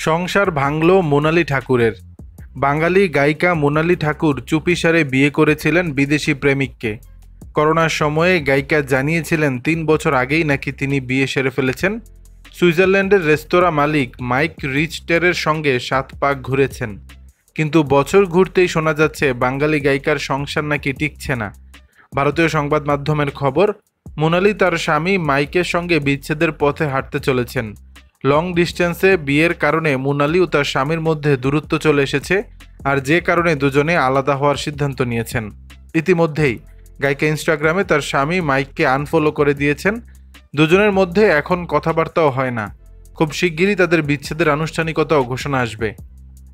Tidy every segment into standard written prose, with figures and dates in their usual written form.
সংসার ভাঙল মোনালি ঠাকুরের। বাঙালি গায়িকা মোনালি ঠাকুর চুপিসারে বিয়ে করেছিলেন বিদেশি প্রেমিককে। করোনার সময়ে গায়িকা জানিয়েছিলেন ৩ বছর আগেই নাকি তিনি বিয়ে সেরে ফেলেছেন। সুইজারল্যান্ডের রেস্তোরাঁ মালিক মাইক রিচটেরের সঙ্গে ৭ পাক ঘুরেছেন। কিন্তু বছর ঘুরতেই শোনা যাচ্ছে বাঙালি গায়িকার সংসার নাকি টিকছে না। ভারতীয় সংবাদ মাধ্যমের খবর, মোনালি তার স্বামী মাইকের সঙ্গে বিচ্ছেদের পথে হাঁটতে চলেছেন। লং ডিস্টেন্সে বিয়ের কারণে মোনালি ও তার স্বামীর মধ্যে দূরত্ব চলে এসেছে, আর যে কারণে দুজনে আলাদা হওয়ার সিদ্ধান্ত নিয়েছেন। ইতিমধ্যেই গায়িকা ইনস্টাগ্রামে তার স্বামী মাইককে আনফলো করে দিয়েছেন। দুজনের মধ্যে এখন কথাবার্তাও হয় না। খুব শিগগিরই তাদের বিচ্ছেদের আনুষ্ঠানিকতাও ঘোষণা আসবে।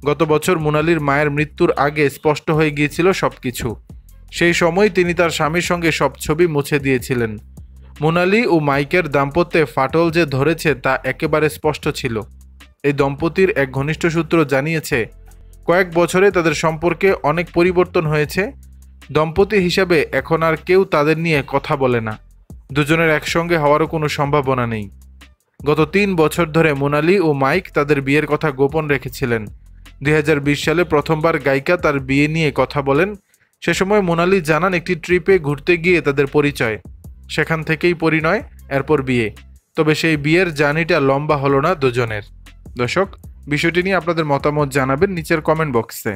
গত বছর মোনালির মায়ের মৃত্যুর আগে স্পষ্ট হয়ে গিয়েছিল সবকিছু। সেই সময় তিনি তার স্বামীর সঙ্গে সব ছবি মুছে দিয়েছিলেন। মোনালি ও মাইকের দাম্পত্যে ফাটল যে ধরেছে তা একেবারে স্পষ্ট ছিল। এই দম্পতির এক ঘনিষ্ঠ সূত্র জানিয়েছে, কয়েক বছরে তাদের সম্পর্কে অনেক পরিবর্তন হয়েছে। দম্পতি হিসাবে এখন আর কেউ তাদের নিয়ে কথা বলে না। দুজনের একসঙ্গে হওয়ারও কোনো সম্ভাবনা নেই। গত ৩ বছর ধরে মোনালি ও মাইক তাদের বিয়ের কথা গোপন রেখেছিলেন। ২০২০ সালে প্রথমবার গায়িকা তার বিয়ে নিয়ে কথা বলেন। সে সময় মোনালি জানান একটি ট্রিপে ঘুরতে গিয়ে তাদের পরিচয়। সেখান থেকেই পরিণয়, এরপর বিয়ে। তবে সেই বিয়ের জার্নিটা লম্বা হলো না দুজনের। দর্শক, বিষয়টি নিয়ে আপনাদের মতামত জানাবেন নিচের কমেন্ট বক্সে।